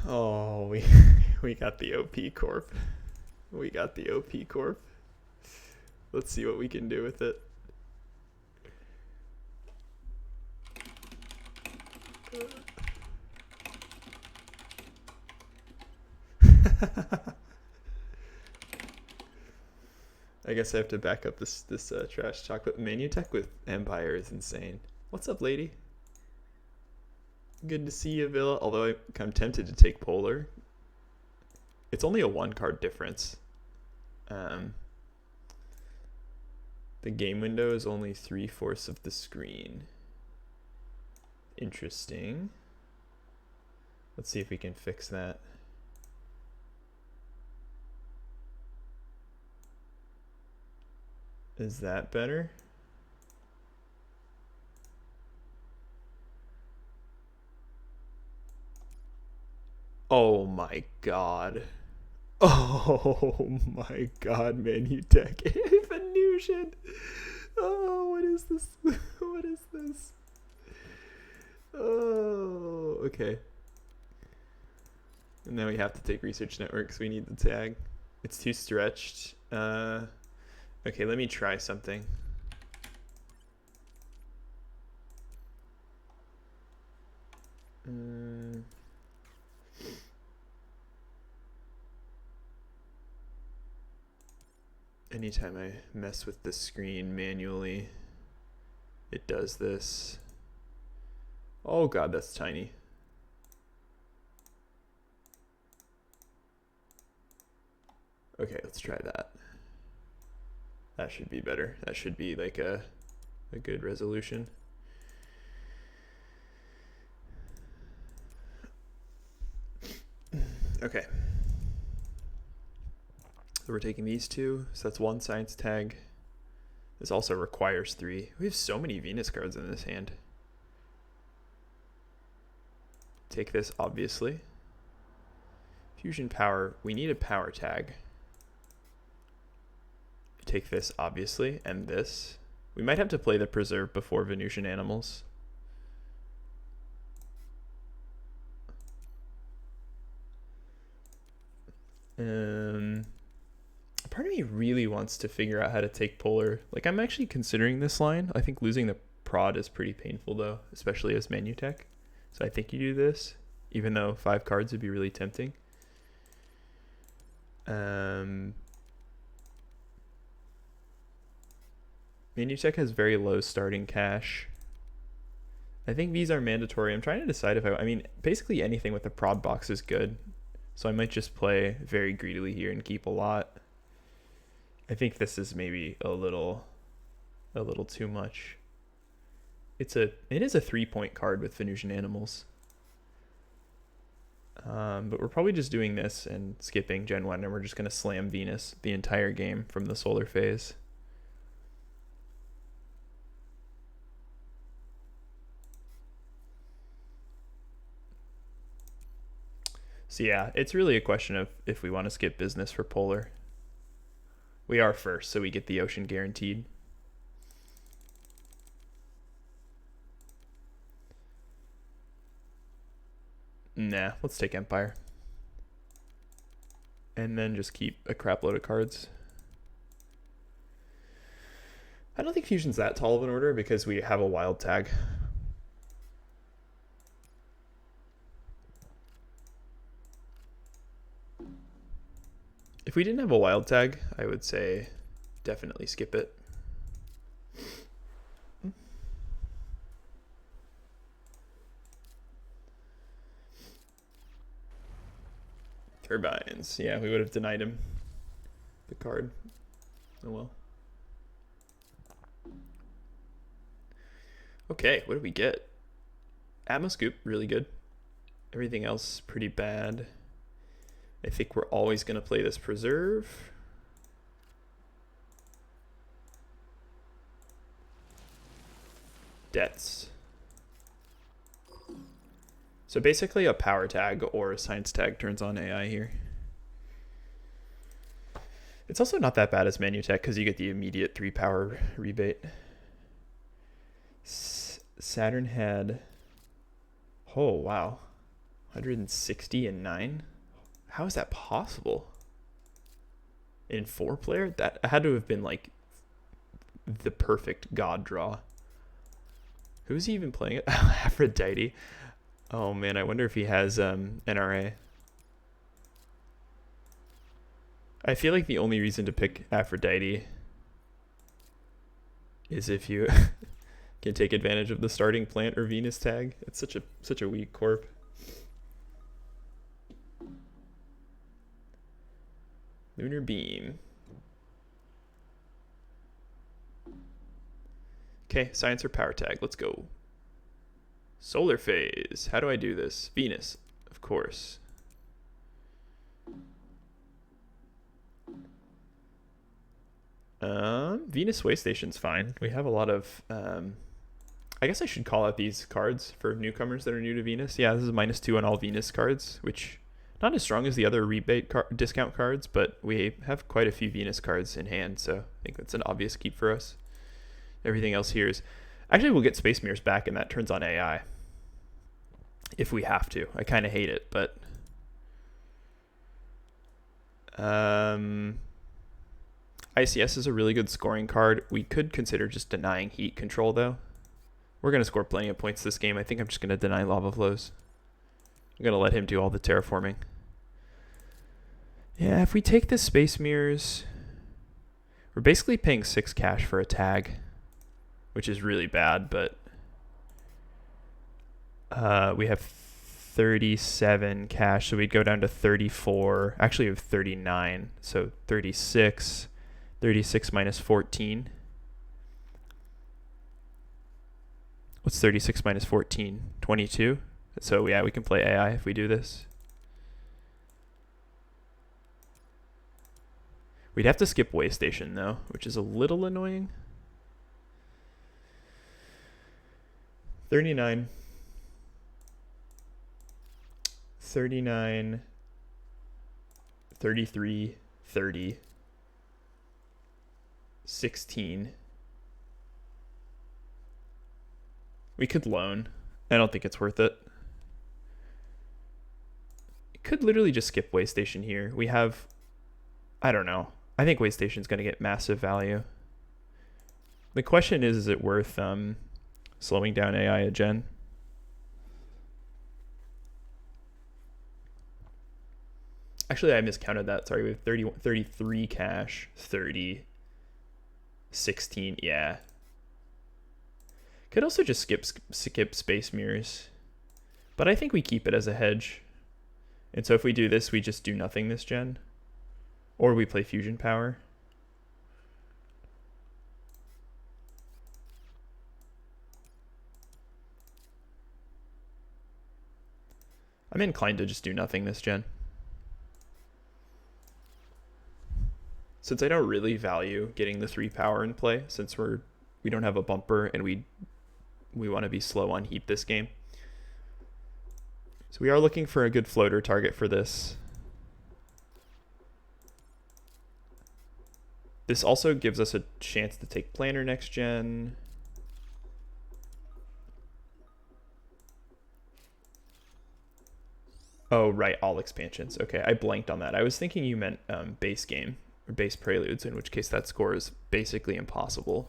Oh, we got the OP Corp. We got the OP Corp. Let's see what we can do with it. I guess I have to back up this trash talk, but Manutech with Empire is insane. What's up, lady? Good to see you, Villa. Although I'm tempted to take Polar. It's only a 1-card difference. The game window is only 3/4 of the screen. Interesting. Let's see if we can fix that. Is that better? Oh my god. Oh my god, Manutech. Venusian. Oh, what is this? What is this? Oh, okay. And now we have to take Research Networks. We need the tag. It's too stretched. Okay, let me try something. Anytime I mess with the screen manually, it does this. Oh god, that's tiny. Okay, let's try that. That should be better. That should be like a good resolution. Okay. So we're taking these two. So that's 1 science tag. This also requires 3. We have so many Venus cards in this hand. Take this, obviously. Fusion power. We need a power tag. Take this, obviously, and this. We might have to play the preserve before Venusian animals. Part of me really wants to figure out how to take Polar. Like, I'm actually considering this line. I think losing the prod is pretty painful, though, especially as Manutech. So I think you do this, even though 5 cards would be really tempting. Manutech has very low starting cash. I think these are mandatory. I'm trying to decide if I mean, basically anything with a prod box is good. So I might just play very greedily here and keep a lot. I think this is maybe a little too much. It is a 3-point card with Venusian animals. But we're probably just doing this and skipping Gen 1, and we're just going to slam Venus the entire game from the solar phase. So yeah, it's really a question of if we want to skip business for Polar. We are first, so we get the ocean guaranteed. Nah, let's take Empire. And then just keep a crap load of cards. I don't think Fusion's that tall of an order because we have a wild tag. If we didn't have a wild tag, I would say definitely skip it. Turbines. Yeah, we would have denied him the card. Oh well. Okay, what did we get? Atmoscoop, really good. Everything else pretty bad. I think we're always going to play this preserve. Debts. So basically a power tag or a science tag turns on AI here. It's also not that bad as Manutech because you get the immediate 3 power rebate. Saturn had... Oh, wow. 160 and 9? How is that possible? In 4-player? That had to have been like the perfect god draw. Who's he even playing it? Aphrodite. Oh man, I wonder if he has NRA. I feel like the only reason to pick Aphrodite is if you can take advantage of the starting plant or Venus tag. It's such a weak corp. Lunar Beam. Okay, science or power tag. Let's go. Solar phase. How do I do this? Venus, of course. Venus Way Station's fine. We have a lot of... I guess I should call out these cards for newcomers that are new to Venus. Yeah, this is -2 on all Venus cards, which not as strong as the other rebate discount cards, but we have quite a few Venus cards in hand, so I think that's an obvious keep for us. Everything else here is... Actually, we'll get Space Mirrors back, and that turns on AI. If we have to. I kind of hate it, but... ICS is a really good scoring card. We could consider just denying heat control, though. We're going to score plenty of points this game. I think I'm just going to deny lava flows. I'm going to let him do all the terraforming. Yeah, if we take the Space Mirrors... We're basically paying 6 cash for a tag, which is really bad, but... we have 37 cash, so we'd go down to 34. Actually, we have 39, so 36. 36 minus 14. What's 36 minus 14? 22. So yeah, we can play AI if we do this. We'd have to skip Way Station though, which is a little annoying. 39. 39. 33. 30. 16. We could loan. I don't think it's worth it. Could literally just skip Way Station here. We have, I don't know. I think Way Station's going to get massive value. The question is it worth slowing down AI a gen? Actually, I miscounted that. Sorry, we have 33 cash, 30, 16. Yeah. Could also just skip Space Mirrors. But I think we keep it as a hedge. And so if we do this, we just do nothing this gen. Or we play Fusion Power. I'm inclined to just do nothing this gen. Since I don't really value getting the 3 power in play, since we don't have a bumper and we want to be slow on heat this game. So we are looking for a good floater target for this. This also gives us a chance to take Planner next gen. Oh, right, all expansions. Okay, I blanked on that. I was thinking you meant base game or base preludes, in which case that score is basically impossible.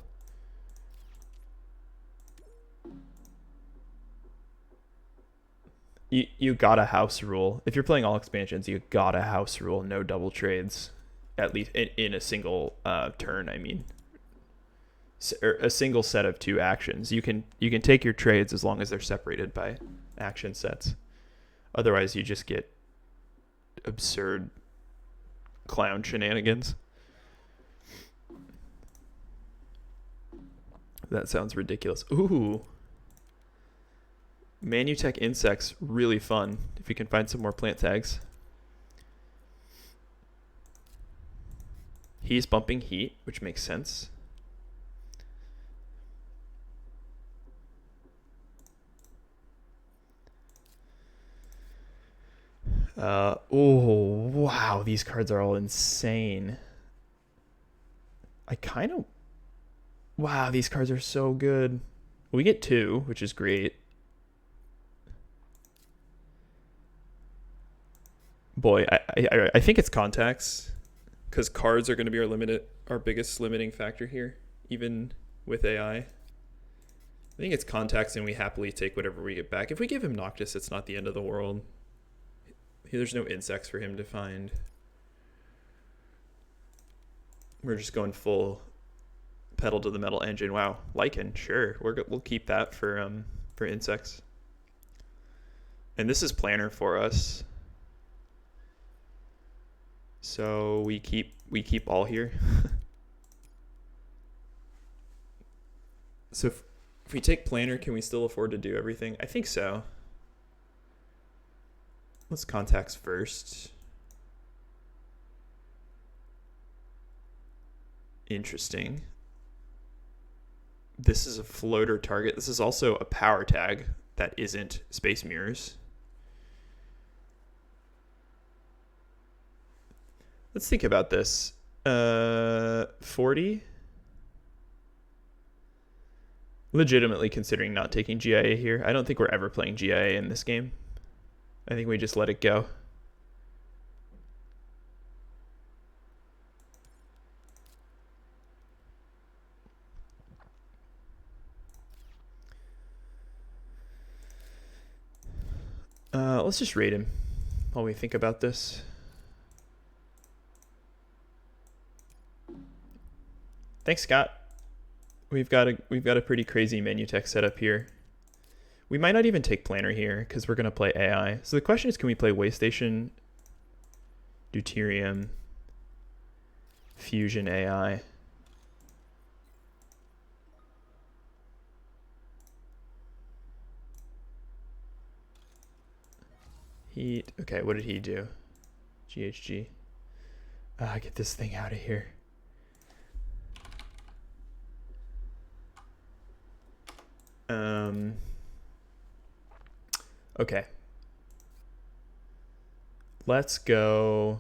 You gotta house rule. If you're playing all expansions, you gotta house rule no double trades, at least in a single turn. I mean, a single set of 2 actions. You can take your trades as long as they're separated by action sets. Otherwise, you just get absurd clown shenanigans. That sounds ridiculous. Ooh. Manutech insects, really fun. If you can find some more plant tags. He's bumping heat, which makes sense. Oh, wow. These cards are all insane. Wow, these cards are so good. We get 2, which is great. boy, I think it's contacts, because cards are going to be our biggest limiting factor here, even with AI. I think it's contacts, and we happily take whatever we get back. If we give him Noctis, it's not the end of the world. There's no insects for him to find. We're just going full pedal to the metal engine. Wow, lichen, sure. We'll keep that for insects. And this is planner for us. So we keep all here. So if we take planner, can we still afford to do everything? I think so. Let's contacts first. Interesting. This is a floater target. This is also a power tag that isn't Space Mirrors. Let's think about this. 40? Legitimately considering not taking GIA here. I don't think we're ever playing GIA in this game. I think we just let it go. Let's just rate him while we think about this. Thanks, Scott. We've got a pretty crazy Manutech setup here. We might not even take planner here because we're gonna play AI. So the question is, can we play Waystation, Deuterium, Fusion AI? Okay, what did he do? GHG. Get this thing out of here. Okay. Let's go.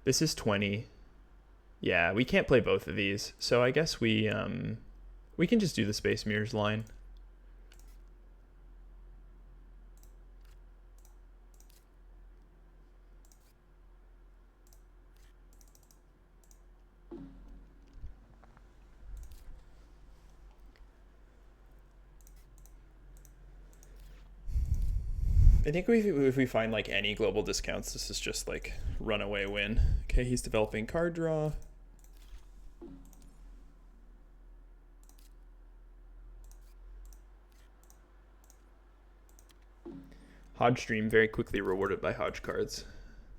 This is 20. Yeah, we can't play both of these. So I guess we can just do the Space Mirrors line. I think if we find like any global discounts, this is just like runaway win. Okay, he's developing card draw. Hodge stream very quickly rewarded by Hodge cards.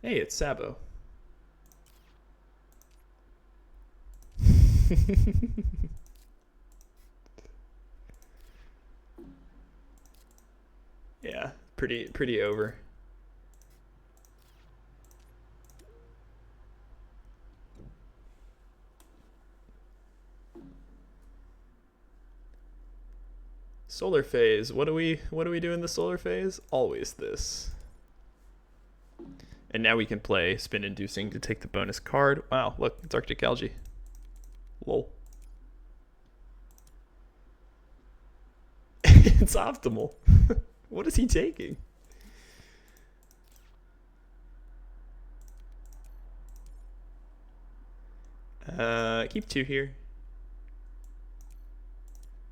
Hey, it's Sabo. Yeah, pretty over. Solar phase. What do we do in the solar phase? Always this. And now we can play spin inducing to take the bonus card. Wow, look, it's Arctic algae. Lol. It's optimal. What is he taking? Keep 2 here.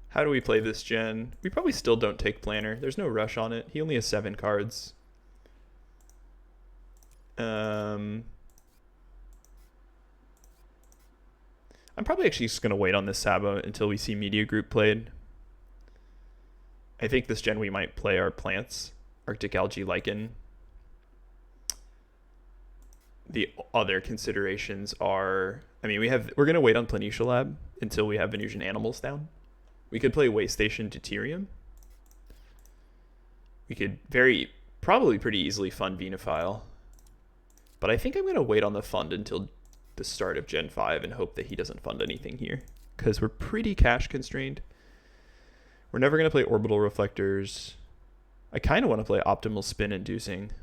How do we play this gen? We probably still don't take planner. There's no rush on it. He only has 7 cards. I'm probably actually just going to wait on this Sabo until we see Media Group played. I think this gen we might play our plants. Arctic algae, lichen. The other considerations are, I mean, we're going to wait on Planitia Lab until we have Venusian animals down. We could play Waystation Deuterium. We could probably pretty easily fund Venophile. But I think I'm going to wait on the fund until the start of Gen 5 and hope that he doesn't fund anything here. Because we're pretty cash constrained. We're never going to play Orbital Reflectors. I kind of want to play Optimal Spin Inducing.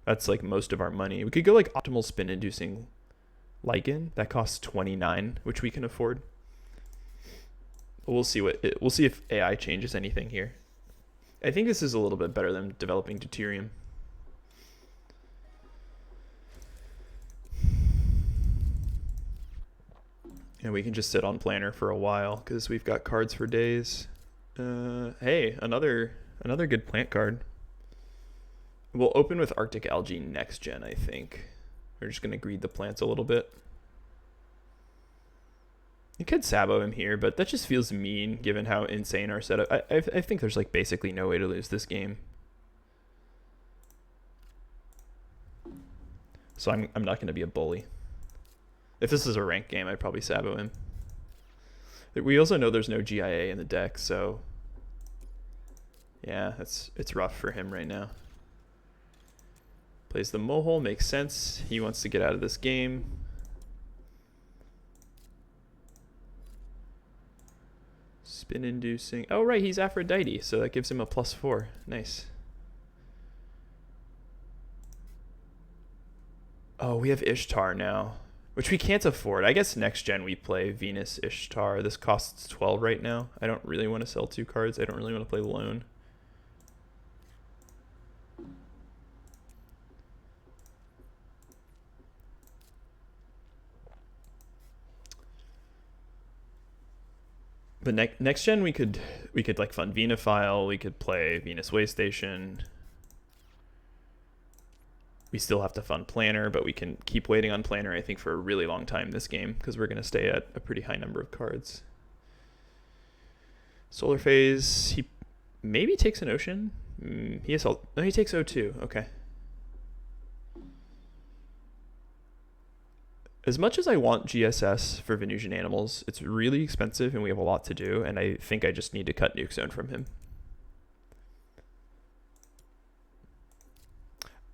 That's like most of our money. We could go like Optimal Spin Inducing Lichen. That costs 29, which we can afford. We'll see if AI changes anything here. I think this is a little bit better than developing Deuterium. And we can just sit on planner for a while because we've got cards for days. Hey, another good plant card. We'll open with Arctic Algae next gen, I think. We're just going to greed the plants a little bit. You could Sabo him here, but that just feels mean given how insane our setup. I think there's like basically no way to lose this game. So I'm not going to be a bully. If this is a ranked game, I'd probably Sabo him. We also know there's no GIA in the deck, so yeah, it's rough for him right now. Plays the Mohole, makes sense. He wants to get out of this game. Spin inducing. Oh, right, he's Aphrodite, so that gives him a +4. Nice. Oh, we have Ishtar now, which we can't afford. I guess next gen we play Venus Ishtar. This costs 12 right now. I don't really want to sell 2 cards. I don't really want to play Lone. But next gen we could like fund Venifile, we could play Venus Waystation. We still have to fund Planner, but we can keep waiting on Planner, I think, for a really long time this game, because we're going to stay at a pretty high number of cards. Solar Phase, he maybe takes an Ocean. He takes O2, okay. As much as I want GSS for Venusian Animals, it's really expensive and we have a lot to do, and I think I just need to cut Nuke Zone from him.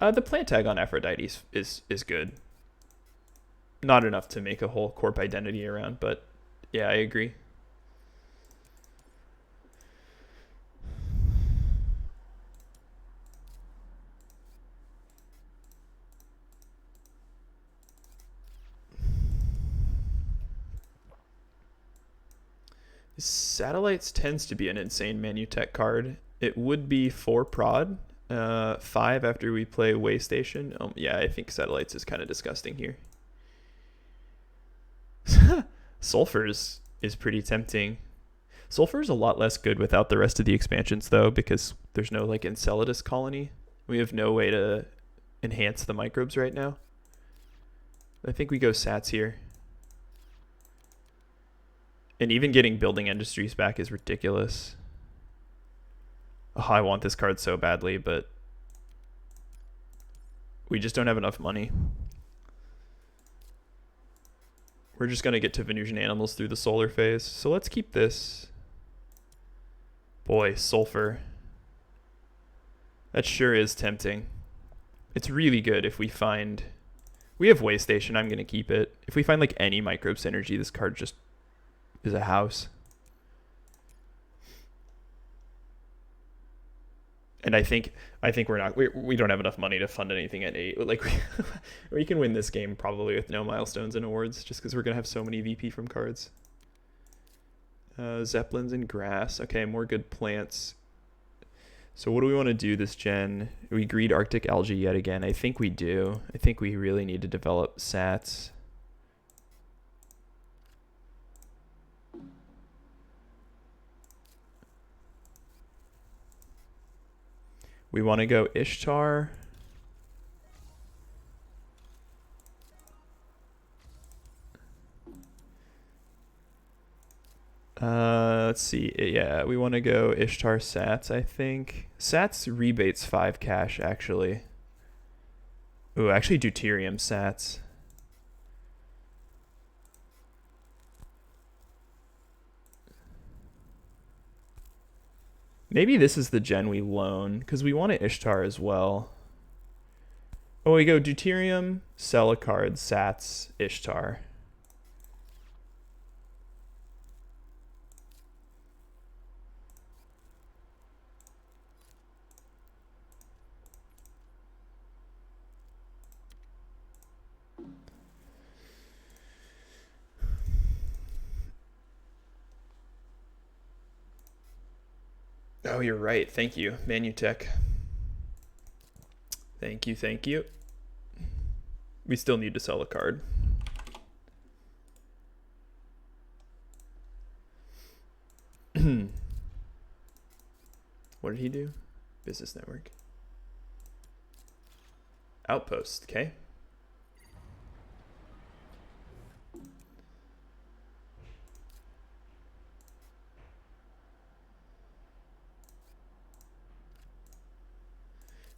The plant tag on Aphrodite is good. Not enough to make a whole corp identity around, but yeah, I agree. Satellites tends to be an insane Manutech card. It would be 4 prod, 5 after we play Waystation. Yeah, I think Satellites is kind of disgusting here. Sulfurs is pretty tempting. Sulfur is a lot less good without the rest of the expansions, though, because there's no like Enceladus colony. We have no way to enhance the microbes right now. I think we go Sats here. And even getting Building Industries back is ridiculous. Oh, I want this card so badly, but we just don't have enough money. We're just going to get to Venusian Animals through the solar phase. So let's keep this. Boy, Sulfur. That sure is tempting. It's really good if we find... We have Waystation, I'm going to keep it. If we find like any microbe synergy, this card just is a house. And I think we don't have enough money to fund anything at 8. Like we can win this game probably with no milestones and awards, just because we're gonna have so many VP from cards. Zeppelins and grass. Okay, more good plants. So what do we want to do this gen? We greed Arctic algae yet again. I think we do. I think we really need to develop Sats. We want to go Ishtar. Let's see. Yeah, we want to go Ishtar Sats, I think. Sats rebates 5 cash, actually. Ooh, actually Deuterium Sats. Maybe this is the gen we loan, because we want to Ishtar as well. Oh, we go Deuterium, sell a card, Sats, Ishtar. Oh, you're right. Thank you, Manutech. Thank you, thank you. We still need to sell a card. What did he do? Business network. Outpost, okay.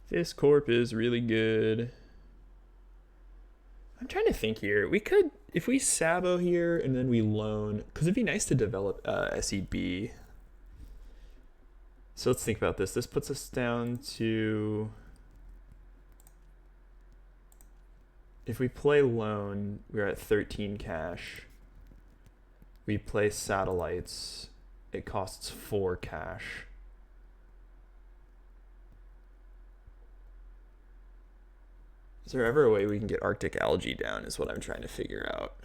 This corp is really good. I'm trying to think here. We could, if we Sabo here and then we loan, because it'd be nice to develop SEB. So let's think about this. This puts us down to, if we play loan, we're at 13 cash. We play satellites, it costs 4 cash. Is there ever a way we can get Arctic algae down is what I'm trying to figure out.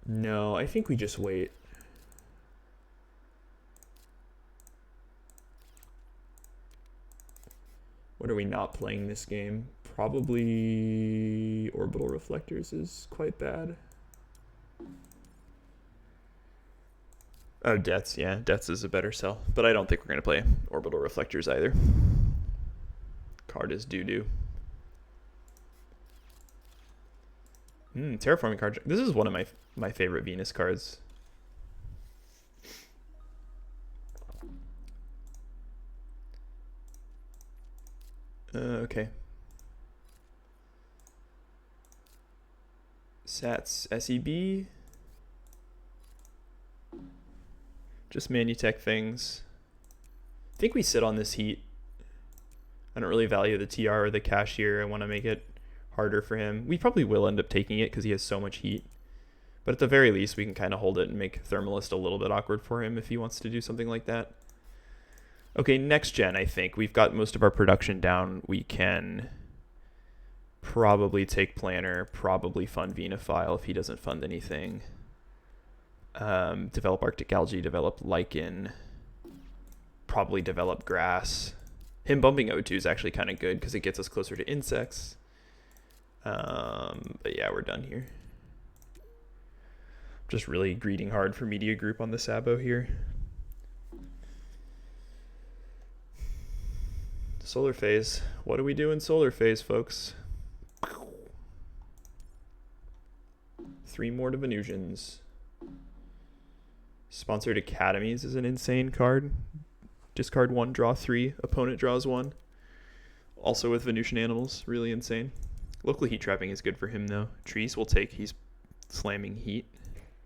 No, I think we just wait. What are we not playing this game? Probably orbital reflectors is quite bad. Oh, Debts, yeah. Debts is a better sell. But I don't think we're going to play orbital reflectors either. Card is doo-doo. Terraforming card. This is one of my favorite Venus cards. Okay. Sats SEB. Just Manutech things. I think we sit on this heat. I don't really value the TR or the cash here. I want to make it harder for him. We probably will end up taking it because he has so much heat. But at the very least, we can kind of hold it and make Thermalist a little bit awkward for him if he wants to do something like that. Okay, next gen, I think. We've got most of our production down. We can probably take Planner, probably fund Venifile if he doesn't fund anything. Develop Arctic Algae, develop Lichen, probably develop Grass. Him bumping O2 is actually kind of good because it gets us closer to insects. But yeah, we're done here. Just really greeting hard for Media Group on the Sabo here. Solar phase. What do we do in solar phase, folks? 3 more to Venusians. Sponsored Academies is an insane card. Discard 1, draw 3. Opponent draws 1. Also with Venusian animals, really insane. Local heat trapping is good for him though. Trees will take. He's slamming heat.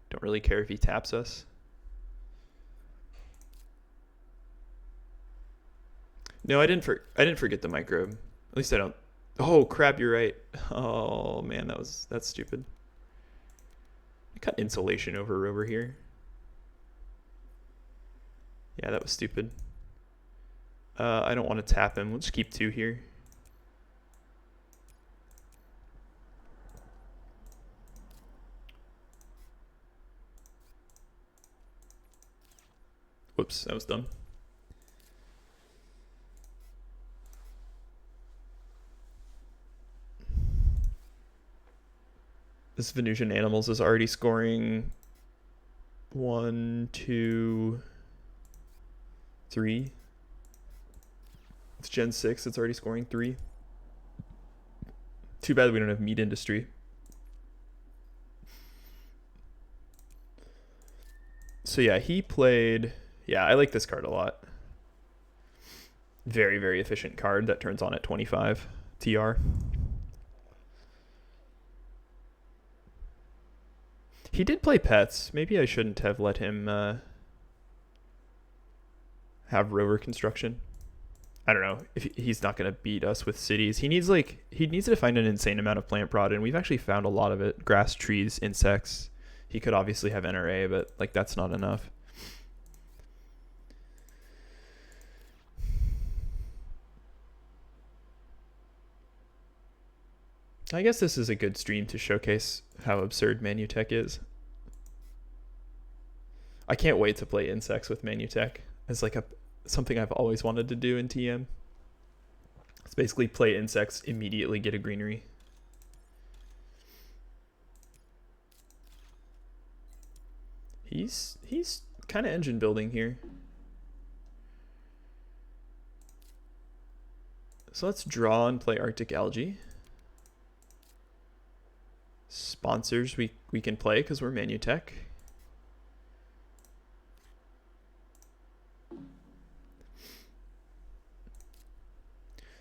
Don't really care if he taps us. No, I didn't forget the microbe. At least I don't. Oh crap, you're right. Oh man, that's stupid. I got insulation over here. Yeah, that was stupid. I don't want to tap him. We'll just keep 2 here. Whoops, that was dumb. This Venusian Animals is already scoring 1, 2, 3. It's Gen 6, it's already scoring 3. Too bad we don't have meat industry. So yeah, he played... Yeah, I like this card a lot. Very, very efficient card that turns on at 25 TR. He did play pets. Maybe I shouldn't have let him have rover construction. I don't know if he's not going to beat us with cities. He needs to find an insane amount of plant prod, and we've actually found a lot of it. Grass, trees, insects. He could obviously have NRA, but like that's not enough. I guess this is a good stream to showcase how absurd Manutech is. I can't wait to play insects with Manutech as like something I've always wanted to do in TM. It's basically play insects, immediately get a greenery. He's kind of engine building here. So let's draw and play Arctic Algae. Sponsors we can play because we're Manutech.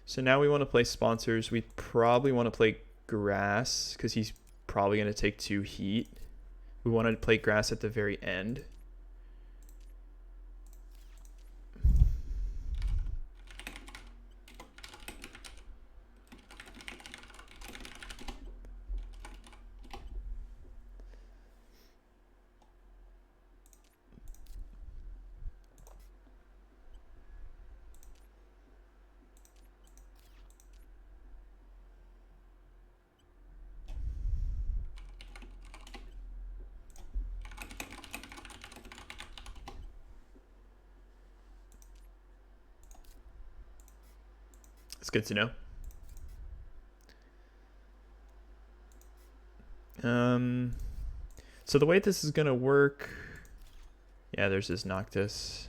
So now we want to play sponsors. We probably want to play grass because he's probably going to take 2 heat. We want to play grass at the very end. It's good to know. So the way this is gonna work, yeah, there's this Noctis.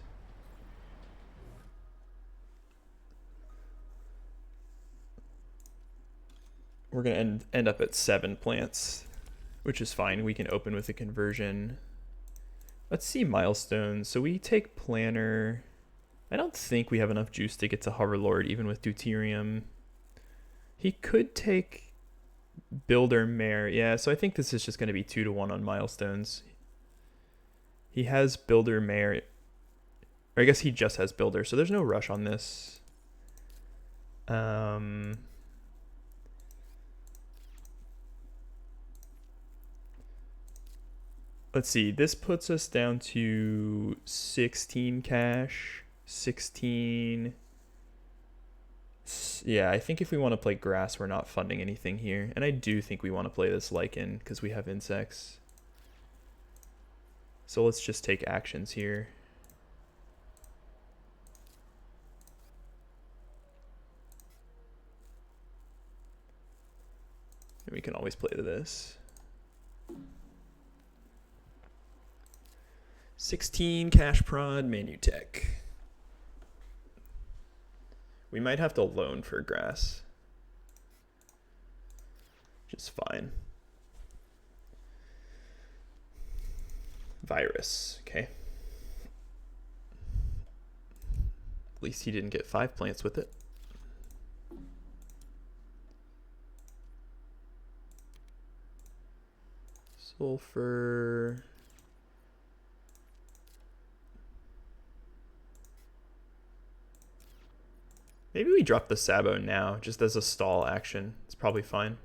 We're gonna end up at 7 plants, which is fine. We can open with a conversion. Let's see milestones. So we take planner. I don't think we have enough juice to get to Hoverlord, even with deuterium. He could take Builder Mare. Yeah, so I think this is just going to be 2-to-1 on milestones. He has Builder Mare. Or I guess he just has Builder, so there's no rush on this. Let's see. This puts us down to 16 cash. 16. Yeah, I think if we want to play grass, we're not funding anything here. And I do think we want to play this lichen because we have insects. So let's just take actions here. And we can always play to this. 16 cash prod Manutech. We might have to loan for grass. Which is fine. Virus, okay. At least he didn't get 5 plants with it. Sulfur. Maybe we drop the Sabo now, just as a stall action. It's probably fine.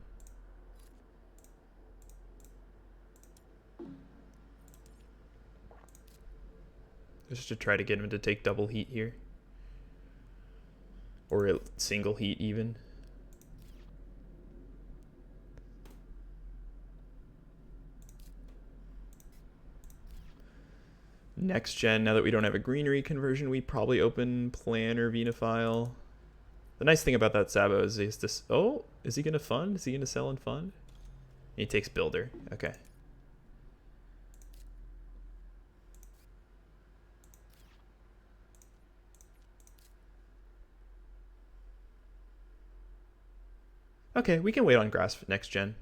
Just to try to get him to take double heat here. Or a single heat even. Next gen, now that we don't have a greenery conversion, we probably open Plan or Venophile. The nice thing about that Sabo is this. Oh, is he going to fund? Is he going to sell and fund? He takes Builder. Okay. Okay, we can wait on grass for next gen.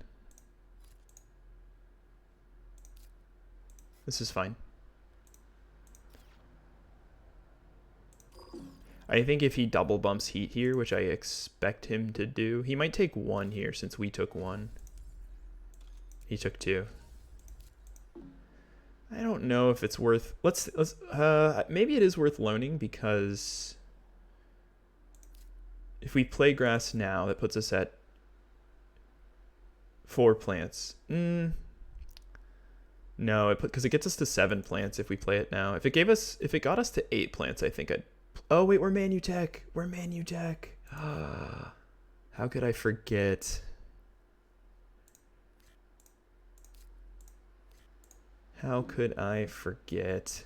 This is fine. I think if he double bumps heat here, which I expect him to do, he might take 1 here since we took 1. He took 2. I don't know if it's worth. Let's maybe it is worth loaning because if we play grass now, that puts us at 4 plants. No, because it gets us to 7 plants if we play it now. If it got us to 8 plants, I think I'd. Oh wait, we're Manutech. We're Manutech. How could I forget? How could I forget?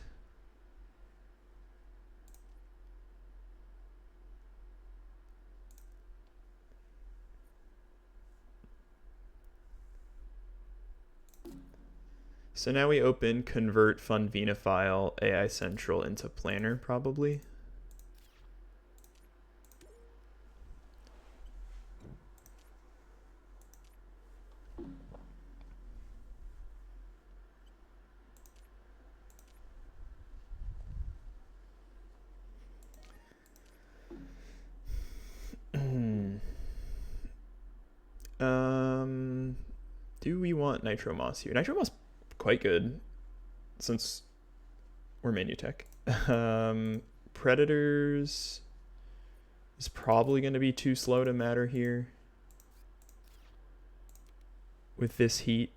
So now we open convert fund Vina file AI Central into Planner probably. Do we want Nitro Moss here? Nitro Moss quite good since we're Manutech. Predators is probably going to be too slow to matter here with this heat.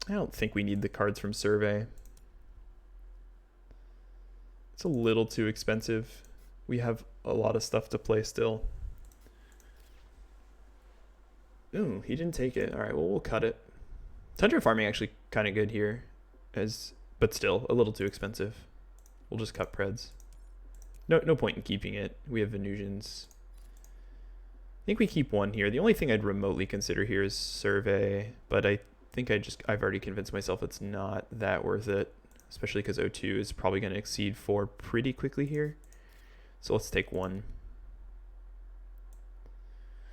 I don't think we need the cards from Survey. It's a little too expensive. We have a lot of stuff to play still. Ooh, he didn't take it. All right, well, we'll cut it. Terraforming actually kind of good here, but still a little too expensive. We'll just cut Preds. No point in keeping it. We have Venusians. I think we keep one here. The only thing I'd remotely consider here is Survey, but I think I've already convinced myself it's not that worth it, especially because O2 is probably going to exceed 4 pretty quickly here. So let's take one.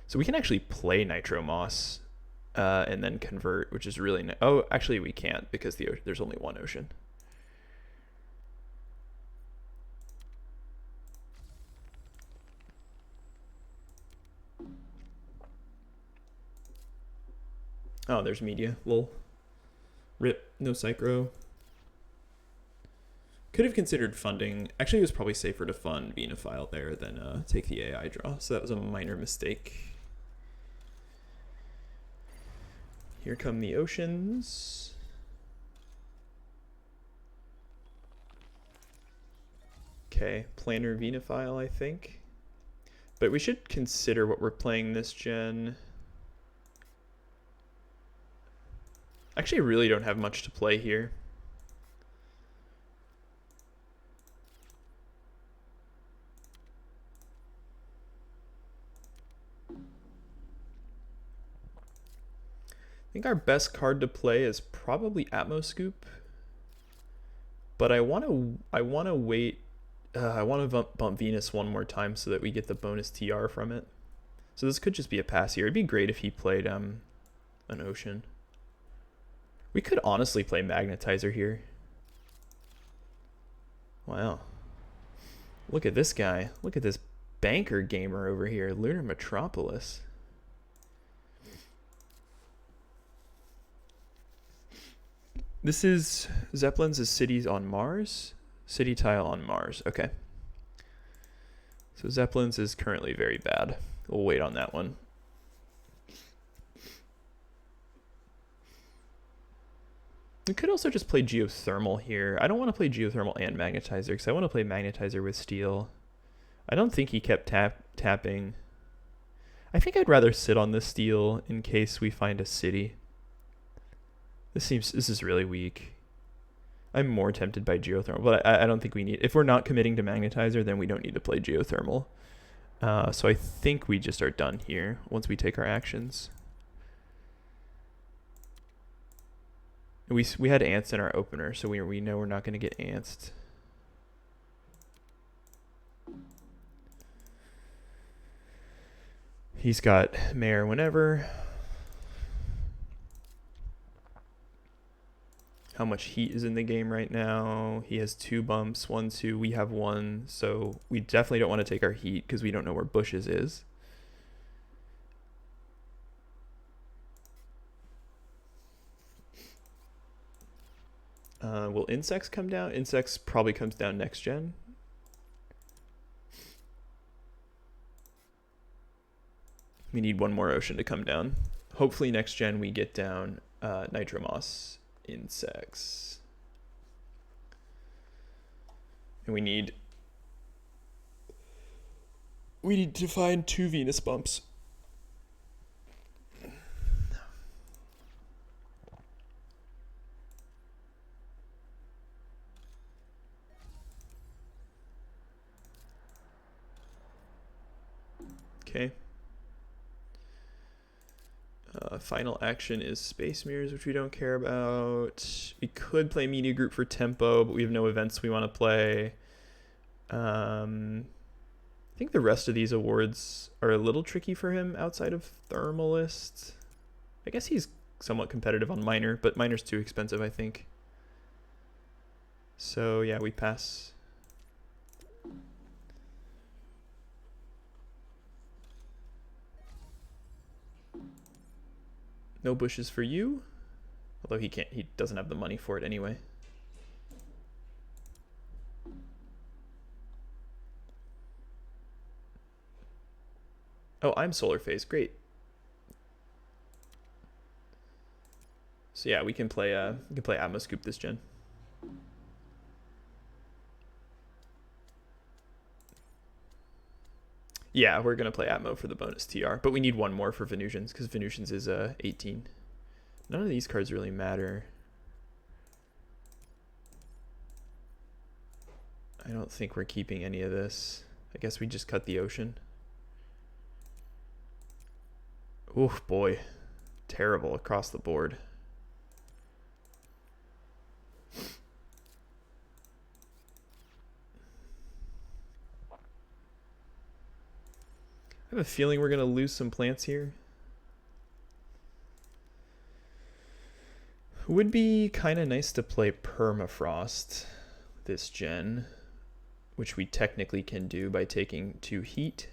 So we can actually play Nitro Moss and then convert, which is really nice. Oh, actually we can't because there's only one ocean. Oh, there's media. Lol. Rip. No Psychro. Could have considered funding. Actually, it was probably safer to fund Vina file there than take the AI draw. So that was a minor mistake. Here come the oceans. Okay, Planner Vina file, I think. But we should consider what we're playing this gen. Actually, I really don't have much to play here. I think our best card to play is probably Atmoscoop. But I want to wait. I want to bump Venus one more time so that we get the bonus TR from it. So this could just be a pass here. It'd be great if he played an ocean. We could honestly play Magnetizer here. Wow. Look at this guy. Look at this banker gamer over here. Lunar Metropolis. This is Zeppelin's is cities on Mars. City tile on Mars. Okay. So Zeppelin's is currently very bad. We'll wait on that one. We could also just play Geothermal here. I don't want to play Geothermal and Magnetizer because I want to play Magnetizer with Steel. I don't think he kept tapping. I think I'd rather sit on this Steel in case we find a city. This is really weak. I'm more tempted by Geothermal, but I don't think we need. If we're not committing to Magnetizer, then we don't need to play Geothermal. So I think we just are done here once we take our actions. We had ants in our opener, so we know we're not going to get antsed. He's got Mayor whenever. How much heat is in the game right now? He has 2 bumps, 1, 2. We have 1, so we definitely don't want to take our heat because we don't know where Bushes is. Will Insects come down? Insects probably comes down next gen. We need one more ocean to come down. Hopefully next gen we get down Nitromoss Insects. And we need to find 2 Venus bumps. Okay. Final action is Space Mirrors, which we don't care about. We could play Media Group for tempo, but we have no events we want to play. I think the rest of these awards are a little tricky for him outside of Thermalist. I guess he's somewhat competitive on Minor, but Minor's too expensive, I think. So yeah, we pass. No bushes for you. Although he doesn't have the money for it anyway. Oh, I'm Solar Phase, great. So yeah, we can play Atmoscoop this gen. Yeah, we're gonna play Atmo for the bonus TR, but we need one more for Venusians because Venusians is 18. None of these cards really matter. I don't think we're keeping any of this. I guess we just cut the ocean. Oh boy, terrible across the board. I have a feeling we're gonna lose some plants here. Would be kind of nice to play Permafrost this gen, which we technically can do by taking 2 heat.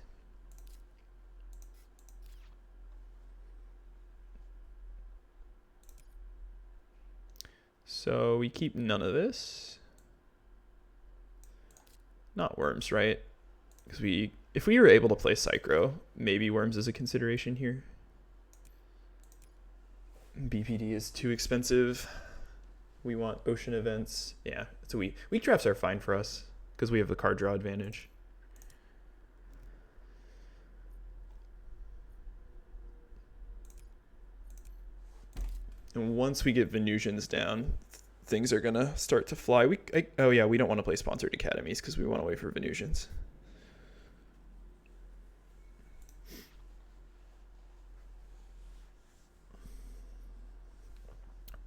So we keep none of this. Not worms, right? Because if we were able to play Psychro, maybe worms is a consideration here. BPD is too expensive. We want ocean events. Yeah, so weak drafts are fine for us because we have the card draw advantage. And once we get Venusians down, things are gonna start to fly. Oh yeah, we don't want to play sponsored academies because we want to wait for Venusians.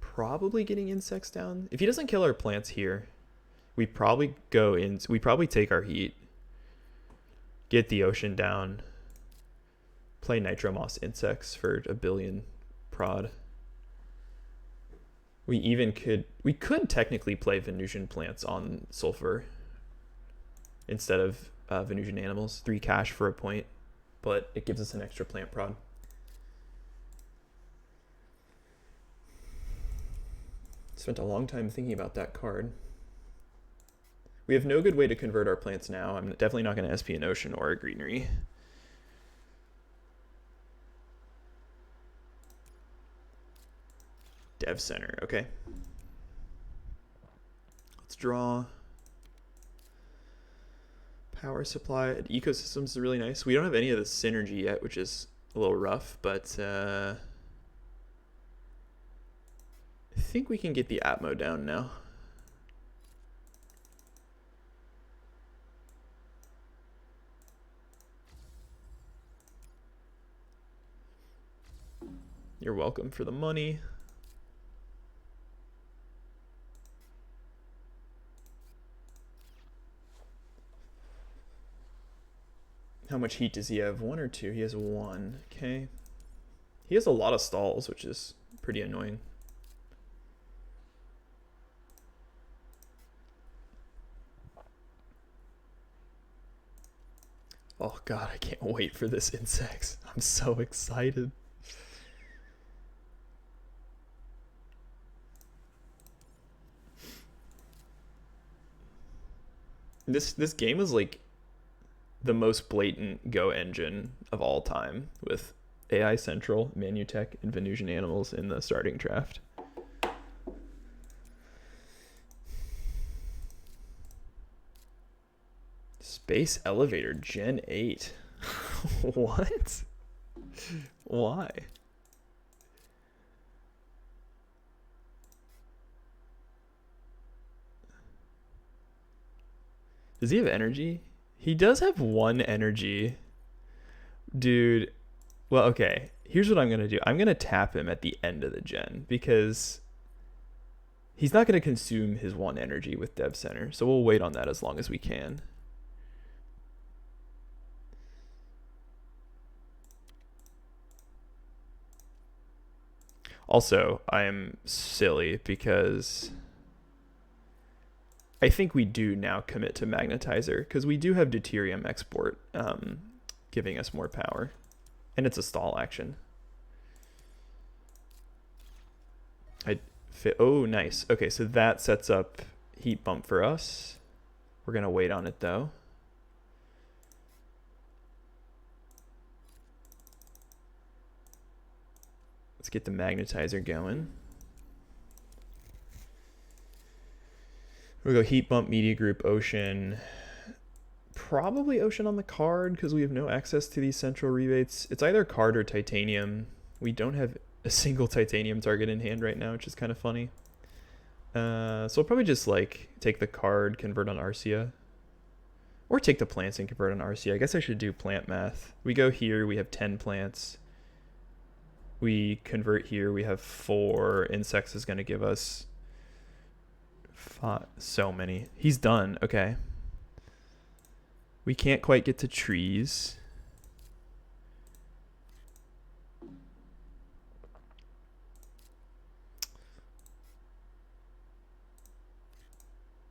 Probably getting insects down. If he doesn't kill our plants here, we probably take our heat, get the ocean down, play Nitromoss insects for 1 billion prod. We could technically play Venusian plants on Sulfur instead of Venusian animals. 3 cash for a point, but it gives us an extra plant prod. Spent a long time thinking about that card. We have no good way to convert our plants now. I'm definitely not going to SP an ocean or a greenery. Dev Center, okay. Let's draw. Power supply. Ecosystems is really nice. We don't have any of the synergy yet, which is a little rough, but I think we can get the Atmo down now. You're welcome for the money. How much heat does he have? 1 or 2? He has 1. Okay. He has a lot of stalls, which is pretty annoying. Oh god, I can't wait for this insects. I'm so excited. This game is like the most blatant Go engine of all time with AI Central, Manutech, and Venusian Animals in the starting draft. Space Elevator Gen 8. What? Why? Does he have energy? He does have 1 energy. Dude. Well, okay. Here's what I'm going to do. I'm going to tap him at the end of the gen because he's not going to consume his 1 energy with Dev Center. So we'll wait on that as long as we can. Also, I'm silly because I think we do now commit to Magnetizer because we do have Deuterium export giving us more power. And it's a stall action. Oh, nice. Okay, so that sets up heat bump for us. We're going to wait on it, though. Let's get the Magnetizer going. We'll go heat bump, media group, ocean. Probably ocean on the card because we have no access to these central rebates. It's either card or titanium. We don't have a single titanium target in hand right now, which is kind of funny. So we'll probably just like take the card, convert on Arcia. Or take the plants and convert on Arcia. I guess I should do plant math. We go here, we have 10 plants. We convert here, we have 4. Insects is going to give us 5. So many. He's done. Okay. We can't quite get to trees.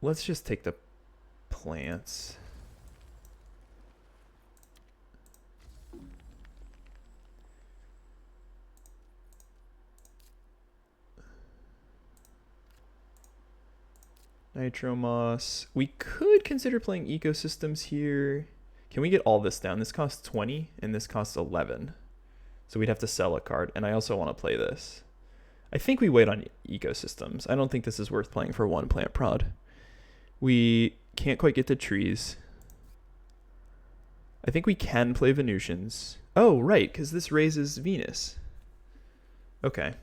Let's just take the plants. Nitro moss. We could consider playing ecosystems here. Can we get all this down? This costs 20 and this costs 11. So we'd have to sell a card. And I also want to play this. I think we wait on ecosystems. I don't think this is worth playing for 1 plant prod. We can't quite get to trees. I think we can play Venusians. Oh, right, because this raises Venus. Okay.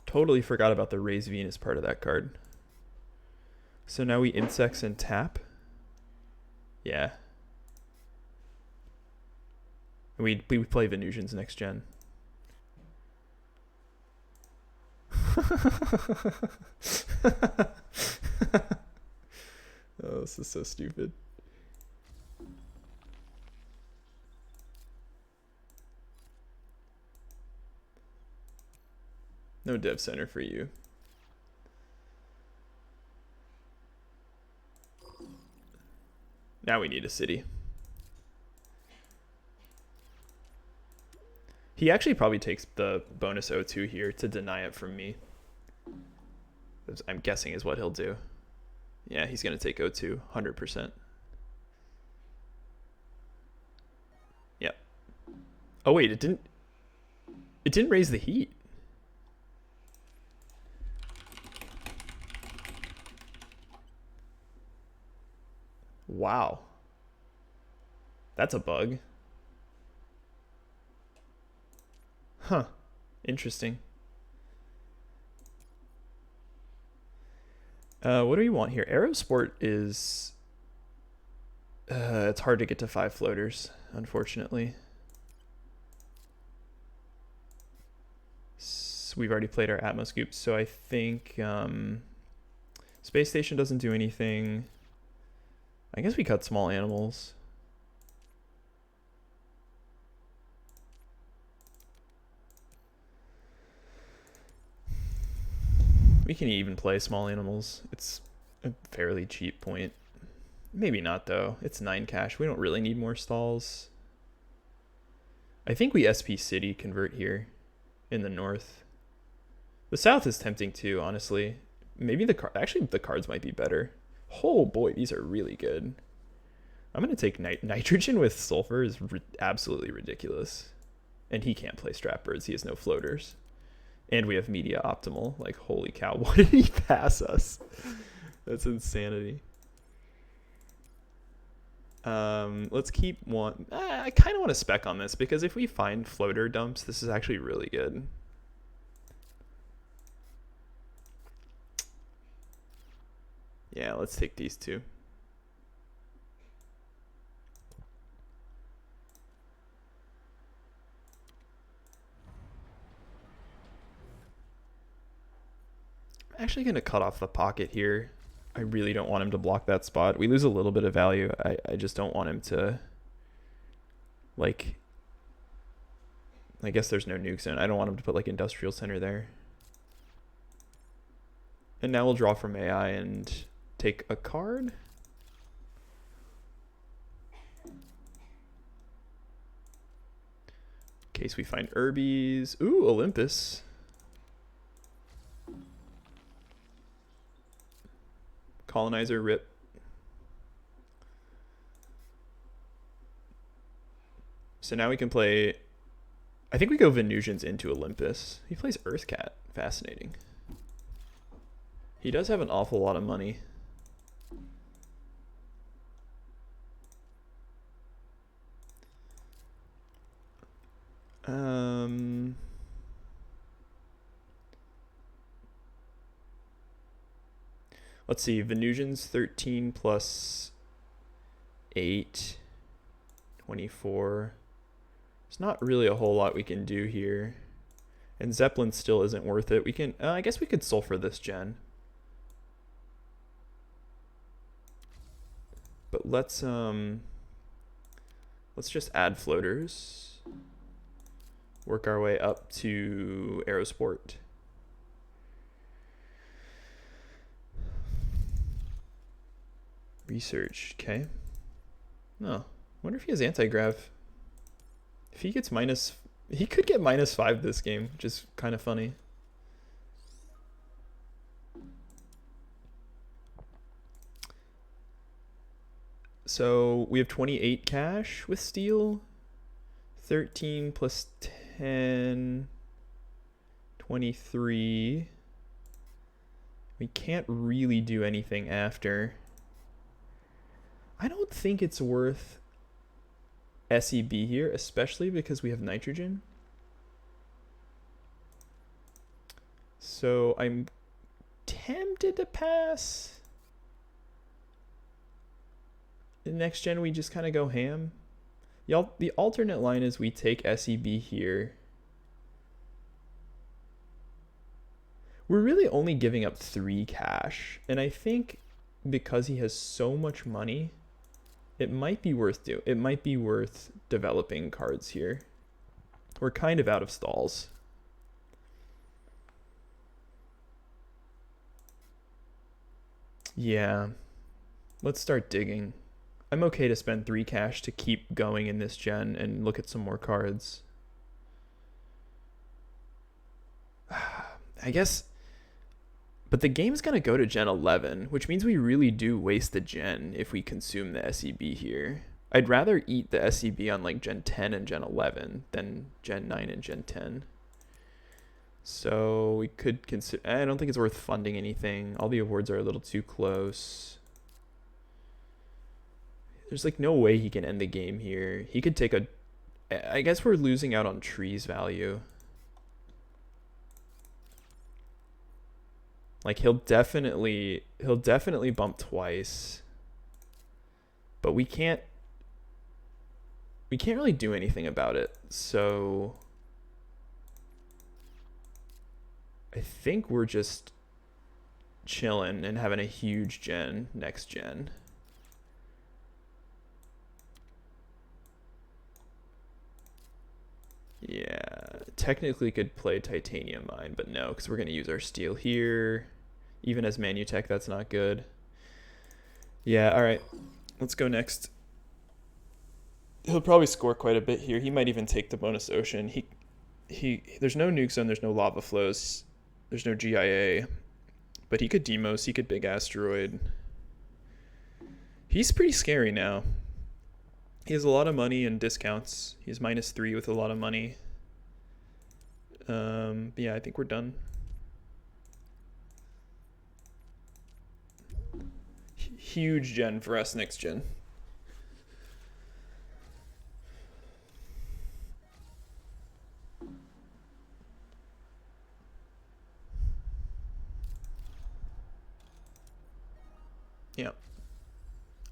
Totally forgot about the raise Venus part of that card. So now we insects and tap. Yeah. We play Venusians next gen. Oh, this is so stupid. No dev center for you. Now we need a city. He actually probably takes the bonus O2 here to deny it from me. I'm guessing is what he'll do. Yeah, he's going to take O2, 100%. Yep. Oh wait, it didn't raise the heat. Wow. That's a bug. Huh. Interesting. What do we want here? Aerosport is... it's hard to get to 5 floaters, unfortunately. So we've already played our Atmoscoop, so I think Space Station doesn't do anything. I guess we cut small animals. We can even play small animals. It's a fairly cheap point. Maybe not though. It's 9 cash. We don't really need more stalls. I think we SP City convert here in the north. The south is tempting too, honestly. Maybe actually the cards might be better. Oh boy, these are really good. I'm going to take nitrogen with sulfur is absolutely ridiculous. And he can't play strap birds. He has no floaters. And we have media optimal. Like, holy cow, what did he pass us? That's insanity. Let's keep one. I kind of want to spec on this because if we find floater dumps, this is actually really good. Yeah, let's take these two. I'm actually going to cut off the pocket here. I really don't want him to block that spot. We lose a little bit of value. I just don't want him to, like, I guess there's no nuke zone. I don't want him to put, like, industrial center there. And now we'll draw from AI and take a card. In case we find Urbies. Ooh, Olympus. Colonizer, rip. So now we can play, I think we go Venusians into Olympus. He plays Earthcat. Fascinating. He does have an awful lot of money. Let's see, Venusians 13 plus 8, 24. There's not really a whole lot we can do here. And Zeppelin still isn't worth it. We can, I guess we could sulfur this gen. But let's just add floaters. Work our way up to Aerosport. Research, okay. Oh, wonder if he has anti-grav. If he gets he could get -5 this game, which is kind of funny. So we have 28 cash with steel. 13 plus 10, 23. We can't really do anything after. I don't think it's worth SEB here, especially because we have nitrogen. So I'm tempted to pass. In next gen, we just kind of go ham. The alternate line is we take SEB here. We're really only giving up 3 cash. And I think because he has so much money, it might be worth developing cards here. We're kind of out of stalls. Yeah. Let's start digging. I'm okay to spend 3 cash to keep going in this gen and look at some more cards. I guess, but the game's gonna go to gen 11, which means we really do waste the gen if we consume the SEB here. I'd rather eat the SEB on like gen 10 and gen 11 than gen 9 and gen 10. So we could consider, I don't think it's worth funding anything. All the awards are a little too close. There's like no way he can end the game here. He could take I guess we're losing out on trees value. Like he'll definitely bump twice. But we can't really do anything about it. So I think we're just chilling and having a huge gen next gen. Yeah, technically could play titanium mine, but no, because we're going to use our steel here. Even as Manutech, that's not good. Yeah, all right. Let's go next. He'll probably score quite a bit here. He might even take the bonus ocean. There's no nuke zone, there's no lava flows, there's no GIA. But he could Demos, he could big asteroid. He's pretty scary now. He has a lot of money and discounts. He's -3 with a lot of money. Yeah, I think we're done. Huge gen for us next gen. Yeah. I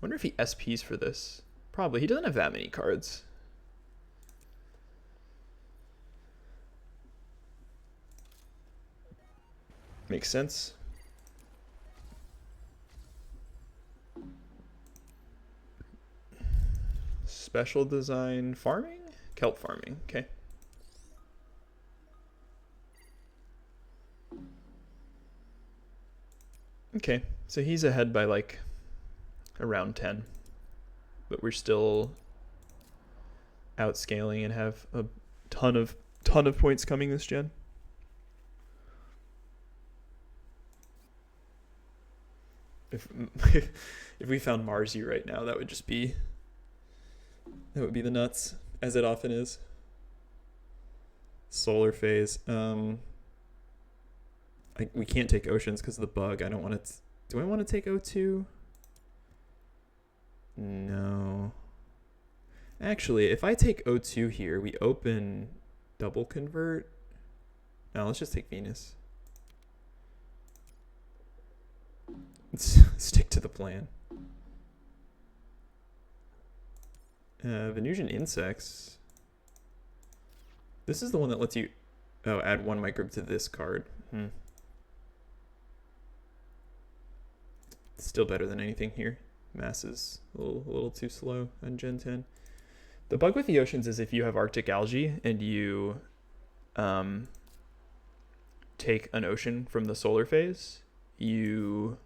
wonder if he SPs for this. Probably. He doesn't have that many cards. Makes sense. Special design farming? Kelp farming. Okay. Okay. So he's ahead by like around 10. But we're still outscaling and have a ton of points coming this gen. If if we found Marzi right now, that would be the nuts, as it often is. Solar phase. We can't take oceans because of the bug. I don't want to. Do I want to take O2? No. Actually, if I take O2 here, we open double convert. No, let's just take Venus. Let's stick to the plan. Venusian insects. This is the one that lets you add 1 microbe to this card. Still better than anything here. Mass is a little too slow on Gen 10. The bug with the oceans is if you have Arctic algae and you take an ocean from the solar phase, you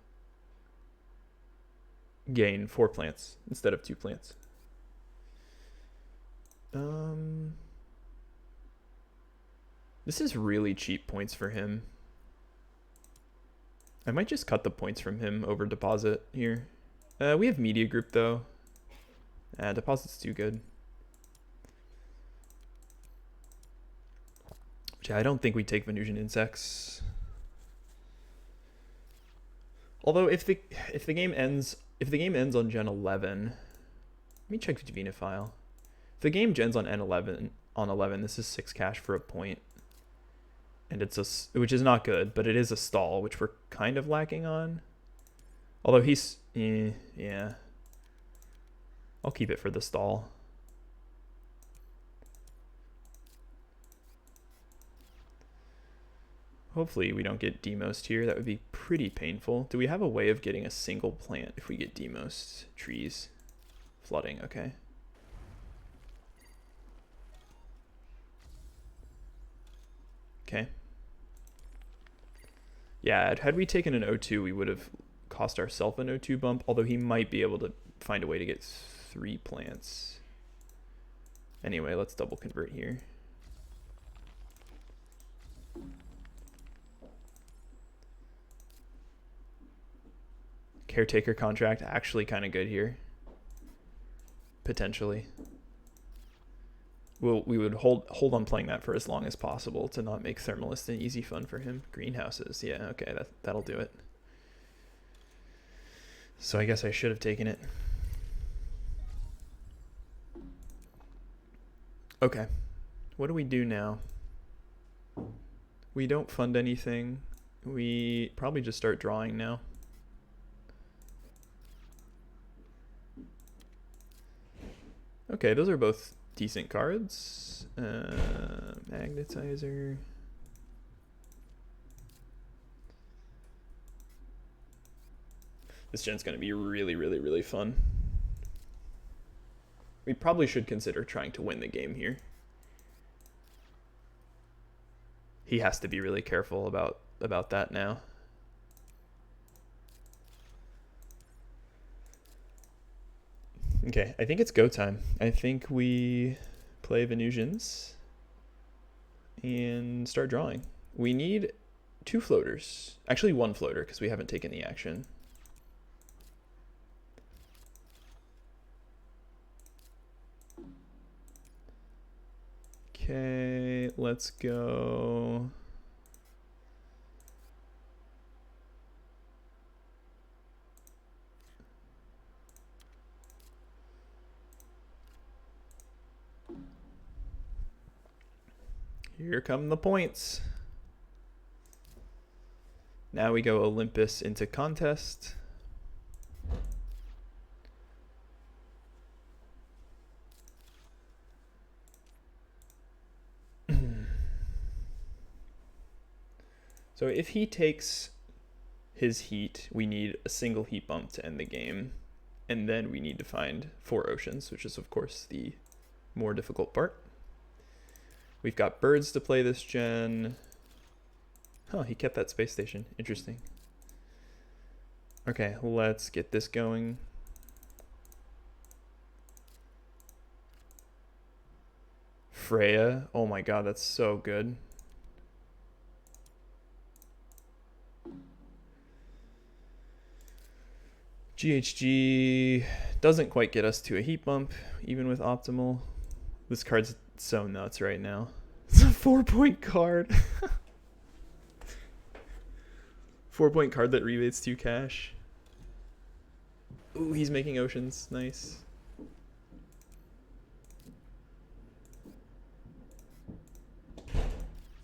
gain 4 plants instead of 2 plants. This is really cheap points for him. I might just cut the points from him over deposit here. We have media group though. Deposit's too good. Which I don't think we take Venusian insects. Although if the game ends on Gen 11, let me check the Vena file. If the game gens on N11 this is 6 cash for a point. And which is not good, but it is a stall, which we're kind of lacking on. Although he's yeah. I'll keep it for the stall. Hopefully we don't get demosed here. That would be pretty painful. Do we have a way of getting a single plant if we get demosed? Trees. Flooding, okay. Okay. Yeah, had we taken an O2, we would have cost ourselves an O2 bump, although he might be able to find a way to get 3 plants. Anyway, let's double convert here. Caretaker contract, actually kind of good here. Potentially. We would hold on playing that for as long as possible to not make Thermalist an easy fun for him. Greenhouses, yeah, okay, that'll do it. So I guess I should have taken it. Okay, what do we do now? We don't fund anything. We probably just start drawing now. Okay, those are both decent cards. Magnetizer. This gen's going to be really, really, really fun. We probably should consider trying to win the game here. He has to be really careful about that now. Okay, I think it's go time. I think we play Venusians and start drawing. We need 2 floaters. Actually 1 floater because we haven't taken the action. Okay, let's go. Here come the points. Now we go Olympus into contest. So if he takes his heat, we need a single heat bump to end the game. And then we need to find 4 oceans, which is of course the more difficult part. We've got birds to play this gen. Huh, he kept that space station. Interesting. Okay, let's get this going. Freya. Oh my god, that's so good. GHG doesn't quite get us to a heat bump, even with optimal. This card's so nuts right now. It's a 4-point card. 4-point card that rebates 2 cash. Ooh, he's making oceans. Nice. I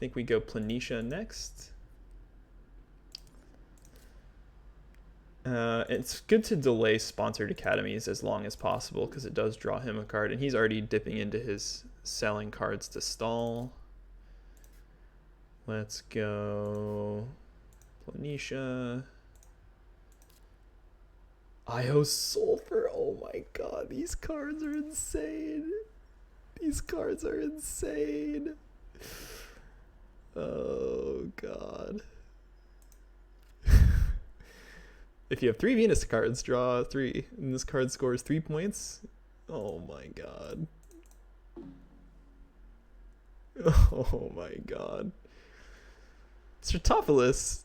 think we go Planitia next. It's good to delay sponsored academies as long as possible because it does draw him a card, and he's already dipping into his selling cards to stall. Let's go Planitia. IO Sulfur. Oh my god, these cards are insane. These cards are insane. Oh god. If you have 3 Venus cards, draw 3, and this card scores 3 points. Oh my god. Oh my god. Stratopolis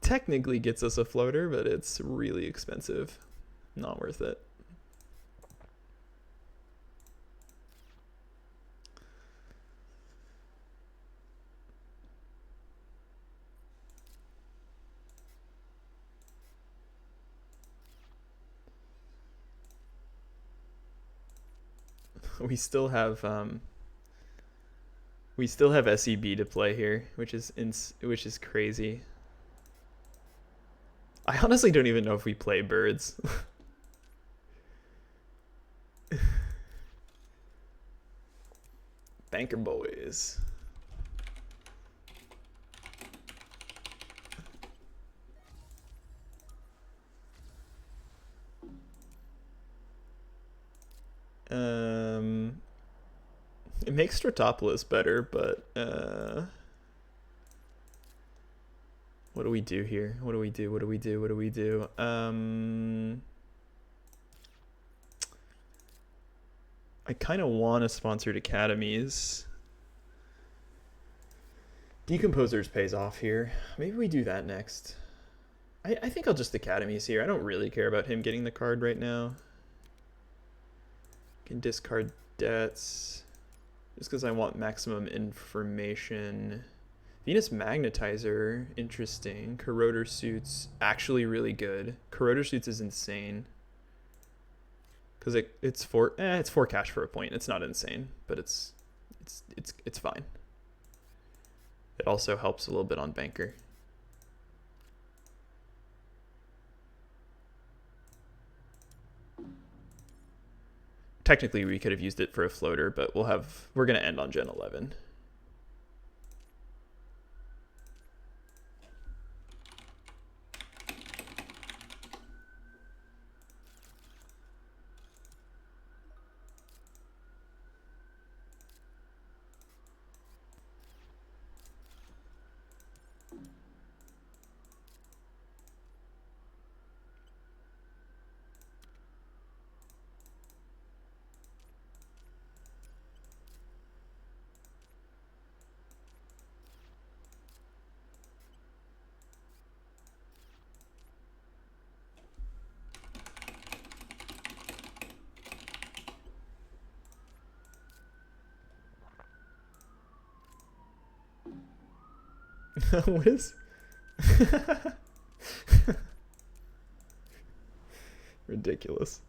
technically gets us a floater, but it's really expensive. Not worth it. We still have SEB to play here, which is crazy. I honestly don't even know if we play birds. Banker boys. It makes Stratopolis better, but what do we do here? What do we do? What do we do? What do we do? I kind of want to sponsored academies. Decomposers pays off here. Maybe we do that next. I think I'll just academies here. I don't really care about him getting the card right now. Can discard debts just because I want maximum information. Venus Magnetizer, interesting. Corroder Suits, actually really good. Corroder Suits is insane because it's 4 cash for a point. It's not insane, but it's fine. It also helps a little bit on banker. Technically, we could have used it for a floater, but we're going to end on Gen 11. What is ridiculous?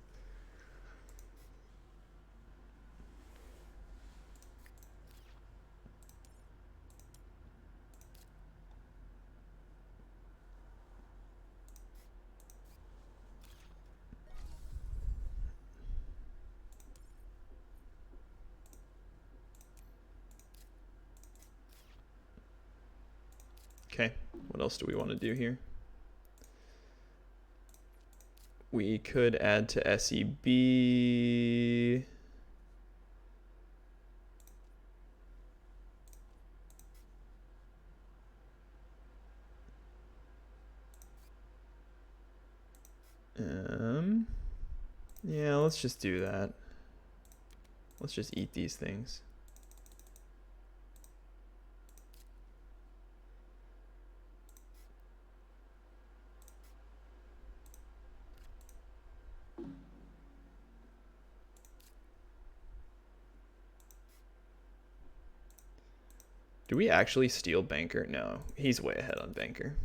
Okay, what else do we want to do here? We could add to SEB. Yeah, let's just do that. Let's just eat these things. Do we actually steal Banker? No, he's way ahead on Banker.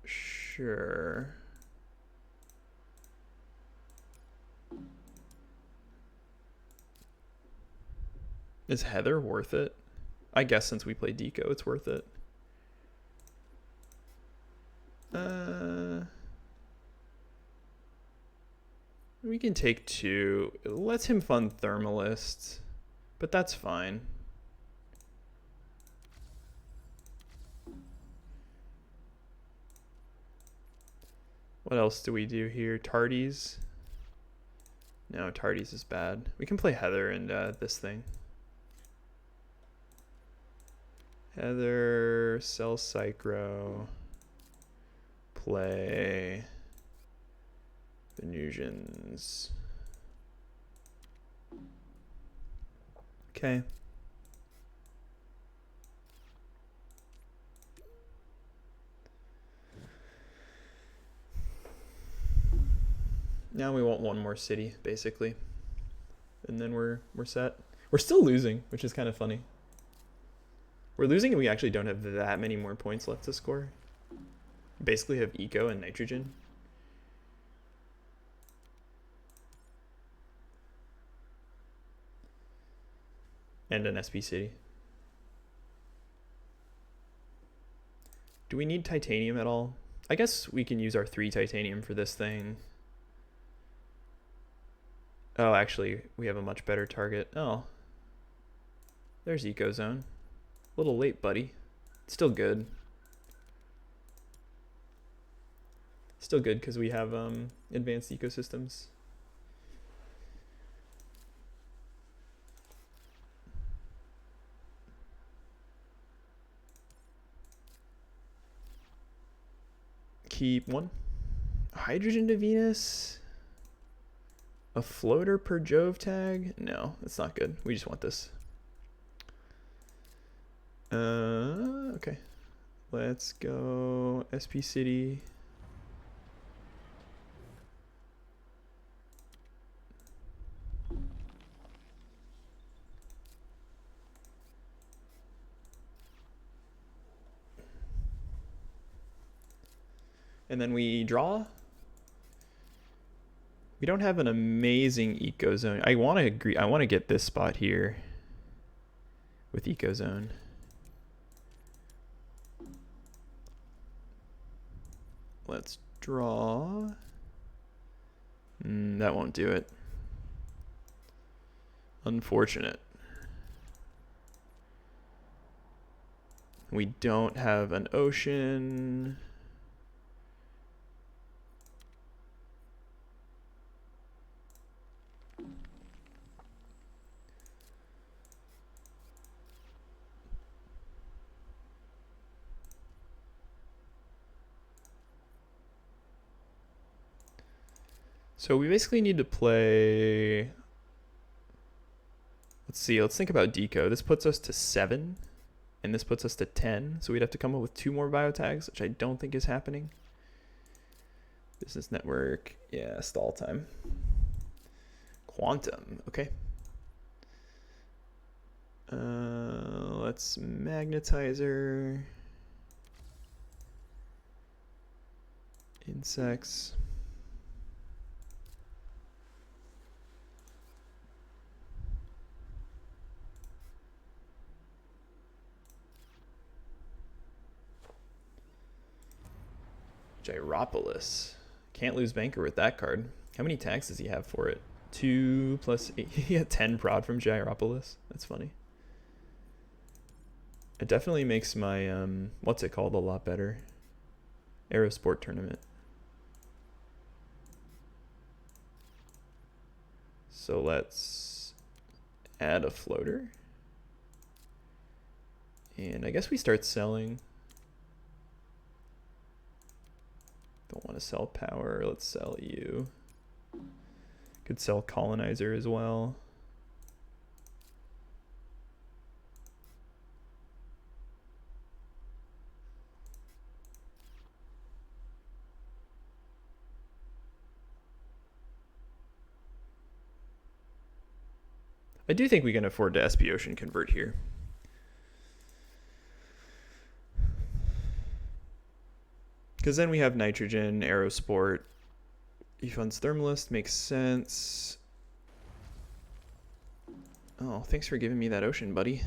Sure. Is Heather worth it? I guess since we play Deco, it's worth it. We can take 2. It lets him fund Thermalist, but that's fine. What else do we do here? Tardies? No, Tardies is bad. We can play Heather and this thing. Heather, sell Psychro, play Venusians. Okay. Now we want one more city, basically. And then we're set. We're still losing, which is kind of funny. We're losing and we actually don't have that many more points left to score. Basically have eco and nitrogen. And an SP city. Do we need titanium at all? I guess we can use our 3 titanium for this thing. Oh, actually, we have a much better target. Oh. There's Ecozone. A little late, buddy. Still good. Still good because we have advanced ecosystems. Keep 1. Hydrogen to Venus. A floater per Jove tag? No, that's not good. We just want this. Okay. Let's go SP City. And then we draw. We don't have an amazing ecozone. I want to agree. I want to get this spot here with ecozone. Let's draw. That won't do it. Unfortunate. We don't have an ocean. So we basically need to play. Let's see, let's think about Deco. This puts us to 7, and this puts us to 10. So we'd have to come up with 2 more biotags, which I don't think is happening. Business network, yeah, stall time. Quantum, okay. Let's magnetizer. Insects. Gyropolis. Can't lose banker with that card. How many tags does he have for it? 2 plus 8. He had 10 prod from Gyropolis. That's funny. It definitely makes my, what's it called, a lot better. Aerosport tournament. So let's add a floater. And I guess we start selling. Don't want to sell power. Let's sell you. Could sell colonizer as well. I do think we can afford to SP Ocean convert here. Because then we have nitrogen, Aerosport, E-Funds Thermalist, makes sense. Oh, thanks for giving me that ocean, buddy.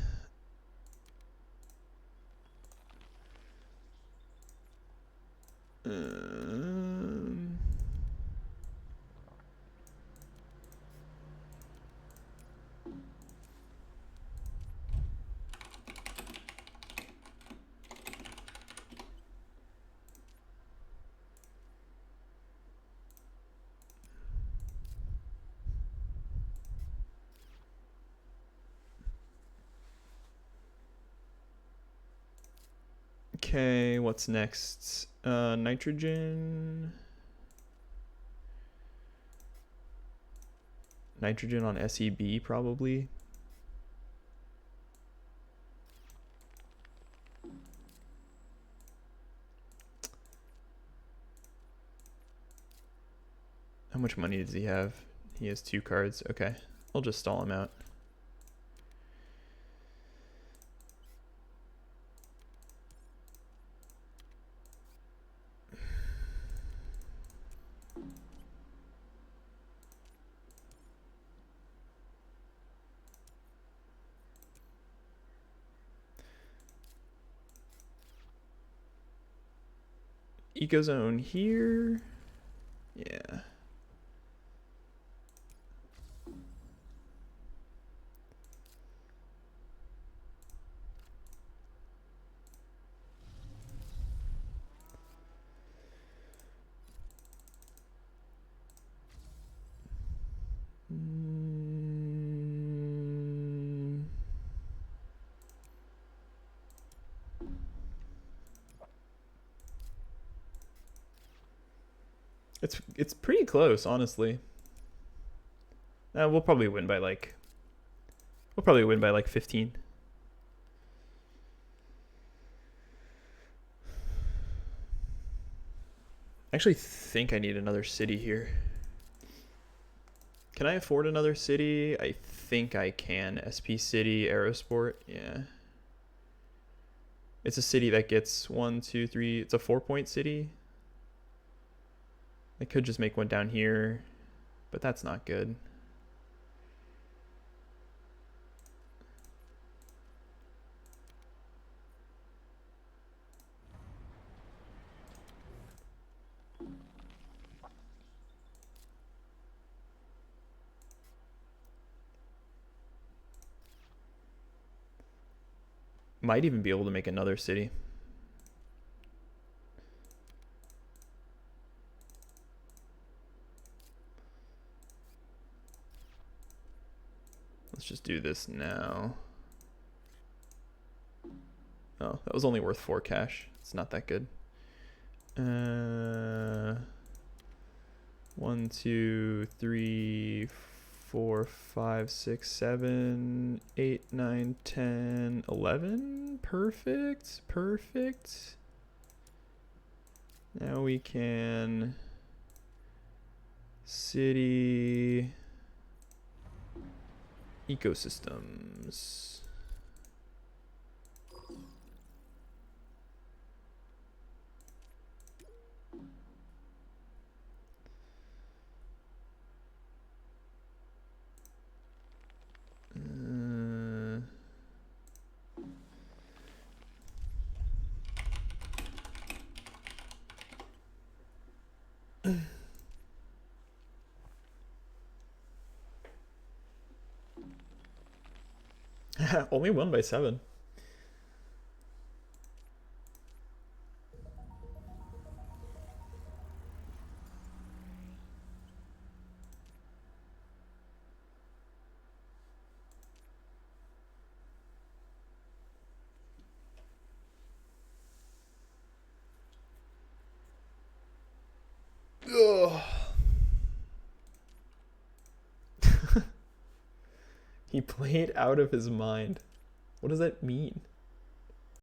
Okay, what's next? Nitrogen. Nitrogen on SEB probably. How much money does he have? He has 2 cards. Okay, I'll just stall him out. Ecozone here. Yeah. It's pretty close, honestly. We'll probably win by like 15. I actually think I need another city here. Can I afford another city? I think I can. SP City, Aerosport, yeah. It's a city that gets 1, 2, 3. It's a 4-point city. I could just make one down here, but that's not good. Might even be able to make another city. Let's just do this now. Oh, that was only worth 4 cash. It's not that good. 1, 2, 3, 4, 5, 6, 7, 8, 9, 10, 11. Perfect. Perfect. Now we can city ecosystems. Only won by 7. Ugh. He played out of his mind. What does that mean?